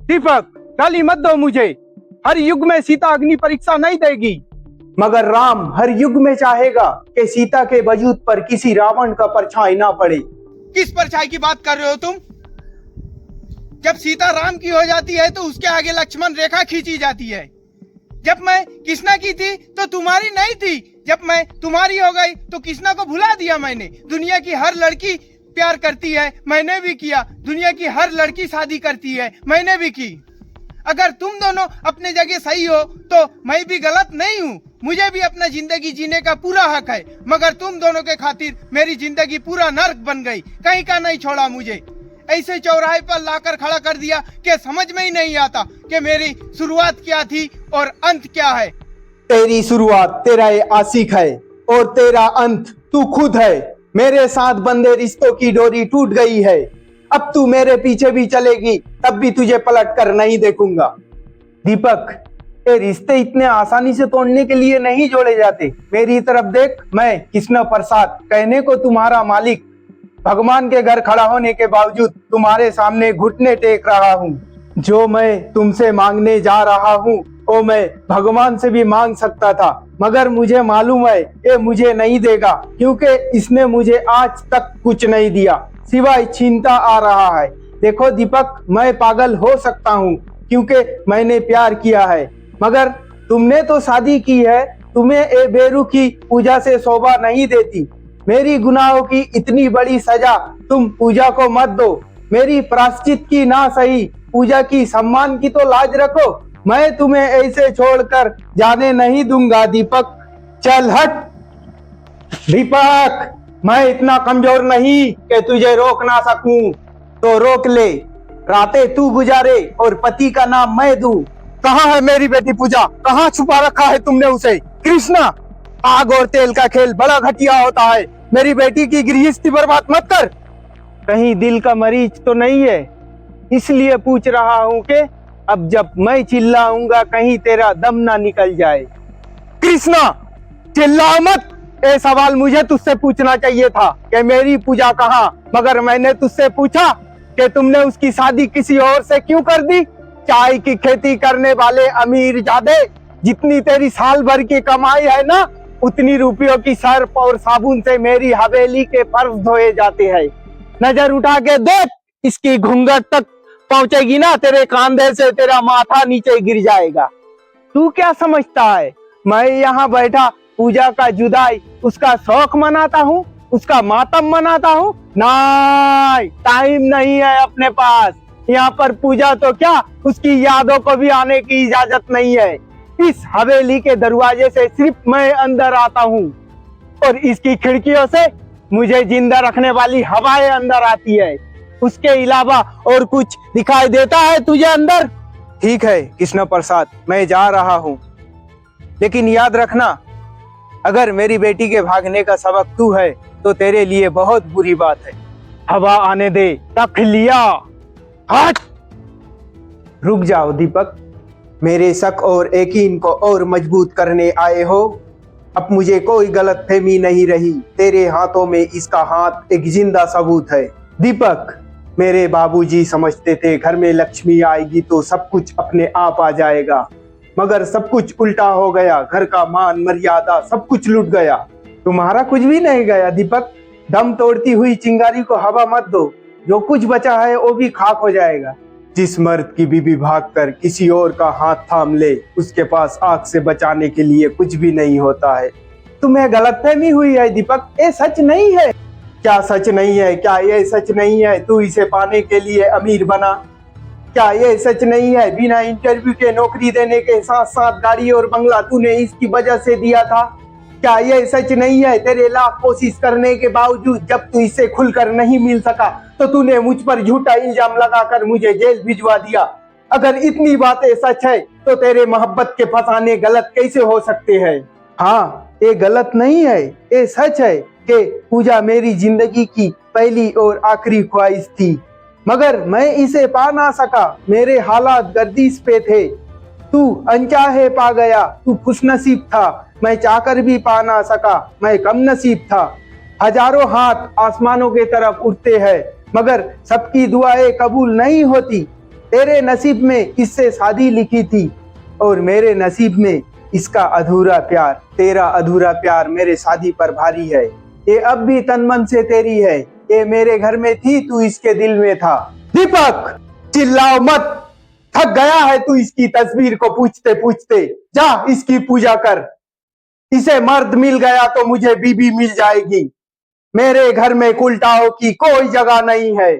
दीपक, गाली मत दो मुझे। हर युग में सीता अग्नि परीक्षा नहीं देगी। मगर राम हर युग में चाहेगा कि सीता के वजूद पर किसी रावण का परछाई ना पड़े। किस परछाई की बात कर रहे हो तुम? जब सीता राम की हो जाती है तो उसके आगे लक्ष्मण रेखा खींची जाती है। जब मैं कृष्णा की थी तो तुम्हारी नहीं थी। जब मैं तुम्हारी हो गई तो कृष्णा को भुला दिया मैंने। दुनिया की हर लड़की प्यार करती है, मैंने भी किया। दुनिया की हर लड़की शादी करती है, मैंने भी की। अगर तुम दोनों अपने जगह सही हो तो मैं भी गलत नहीं हूँ। मुझे भी अपना जिंदगी जीने का पूरा हक है, मगर तुम दोनों के खातिर मेरी जिंदगी पूरा नर्क बन गई। कहीं का नहीं छोड़ा मुझे। ऐसे चौराहे पर लाकर खड़ा कर दिया कि समझ में ही नहीं आता कि मेरी शुरुआत क्या थी और अंत क्या है। तेरी शुरुआत तेरा ये आशिक है और तेरा अंत तू खुद है। मेरे साथ बंधे रिश्तों की डोरी टूट गई है। अब तू मेरे पीछे भी चलेगी तब भी तुझे पलट कर नहीं देखूंगा। दीपक, ये रिश्ते इतने आसानी से तोड़ने के लिए नहीं जोड़े जाते। मेरी तरफ देख, मैं कृष्ण प्रसाद, कहने को तुम्हारा मालिक, भगवान के घर खड़ा होने के बावजूद तुम्हारे सामने घुटने टेक रहा हूँ। जो मैं तुमसे मांगने जा रहा हूँ वो मैं भगवान से भी मांग सकता था, मगर मुझे मालूम है ये मुझे नहीं देगा, क्योंकि इसने मुझे आज तक कुछ नहीं दिया सिवाय छीनता आ रहा है। देखो दीपक, मैं पागल हो सकता हूँ क्योंकि मैंने प्यार किया है, मगर तुमने तो शादी की है। तुम्हें ये बेरुखी पूजा से शोभा नहीं देती। मेरी गुनाहों की इतनी बड़ी सजा तुम पूजा को मत दो। मेरी प्रायश्चित की ना सही, पूजा की सम्मान की तो लाज रखो। मैं तुम्हें ऐसे छोड़कर जाने नहीं दूंगा दीपक। चल हट। दीपक, मैं इतना कमजोर नहीं कि तुझे रोक ना सकूं, तो रोक ले। रातें तू गुजारे और पति का नाम मैं दूं। कहाँ है मेरी बेटी पूजा? कहाँ छुपा रखा है तुमने उसे? कृष्णा, आग और तेल का खेल बड़ा घटिया होता है। मेरी बेटी की गृहस्थी बर्बाद मत कर। कहीं दिल का मरीज तो नहीं है, इसलिए पूछ रहा हूँ कि अब जब मैं चिल्लाऊंगा कहीं तेरा दम ना निकल जाए। कृष्णा, चिल्लाओ मत। ये सवाल मुझे तुझसे पूछना चाहिए था कि मेरी पूजा कहाँ, मगर मैंने तुझसे पूछा कि तुमने उसकी शादी किसी और से क्यों कर दी। चाय की खेती करने वाले अमीर जादे, जितनी तेरी साल भर की कमाई है ना, उतनी रुपयों की सर्फ और साबुन से मेरी हवेली के फर्श धोए जाते हैं। नजर उठा के देख, इसकी घूंघट तक पहुंचेगी ना, तेरे कांधे से तेरा माथा नीचे गिर जाएगा। तू क्या समझता है मैं यहाँ बैठा पूजा का जुदाई उसका शौक मनाता हूँ, उसका मातम मनाता हूँ? नहीं, टाइम नहीं है अपने पास। यहाँ पर पूजा तो क्या, उसकी यादों को भी आने की इजाजत नहीं है। इस हवेली के दरवाजे से सिर्फ मैं अंदर आता हूँ और इसकी खिड़कियों से मुझे जिंदा रखने वाली हवाएं अंदर आती है। उसके अलावा और कुछ दिखाई देता है तुझे अंदर? ठीक है कृष्ण प्रसाद, मैं जा रहा हूँ, लेकिन याद रखना, अगर मेरी बेटी के भागने का सबक तू है तो तेरे लिए बहुत बुरी बात है। हवा आने दे। तक लिया। हट। रुक जाओ दीपक, मेरे शक और यकीन को और मजबूत करने आए हो। अब मुझे कोई गलतफहमी नहीं रही, तेरे हाथों में इसका हाथ एक जिंदा सबूत है। दीपक, मेरे बाबूजी समझते थे घर में लक्ष्मी आएगी तो सब कुछ अपने आप आ जाएगा, मगर सब कुछ उल्टा हो गया। घर का मान मर्यादा सब कुछ लूट गया। तुम्हारा कुछ भी नहीं गया दीपक। दम तोड़ती हुई चिंगारी को हवा मत दो, जो कुछ बचा है वो भी खाक हो जाएगा। जिस मर्द की बीवी भागकर किसी और का हाथ थाम ले, उसके पास आग से बचाने के लिए कुछ भी नहीं होता है। तुम्हें गलतफहमी हुई है दीपक, ये सच नहीं है। क्या सच नहीं है? क्या ये सच नहीं है तू इसे पाने के लिए अमीर बना? क्या ये सच नहीं है बिना इंटरव्यू के नौकरी देने के साथ साथ गाड़ी और बंगला तूने इसकी वजह से दिया था? क्या ये सच नहीं है तेरे लाख कोशिश करने के बावजूद जब तू इससे खुलकर नहीं मिल सका तो तूने मुझ पर झूठा इल्जाम लगाकर मुझे जेल भिजवा दिया? अगर इतनी बातें सच है तो तेरे मोहब्बत के फसाने गलत कैसे हो सकते हैं? हाँ, ये गलत नहीं है, ये सच है कि पूजा मेरी जिंदगी की पहली और आखिरी ख्वाहिश थी, मगर मैं इसे पा ना सका। मेरे हालात गर्दिश पे थे। तू अनचाहे पा गया, तू खुशनसीब था। मैं चाहकर भी पा ना सका, मैं कम नसीब था। हजारों हाथ आसमानों के तरफ उठते हैं, मगर सबकी दुआएं कबूल नहीं होती। तेरे नसीब में इससे शादी लिखी थी और मेरे नसीब में इसका अधूरा प्यार। तेरा अधूरा प्यार मेरे शादी पर भारी है। ये अब भी तन मन से तेरी है। ये मेरे घर में थी, तू इसके दिल में था। दीपक, चिल्लाओ मत। थक गया है तू इसकी तस्वीर को पूछते पूछते। जा इसकी पूजा कर। इसे मर्द मिल गया तो मुझे बीबी मिल जाएगी। मेरे घर में उल्टाओं की कोई जगह नहीं है।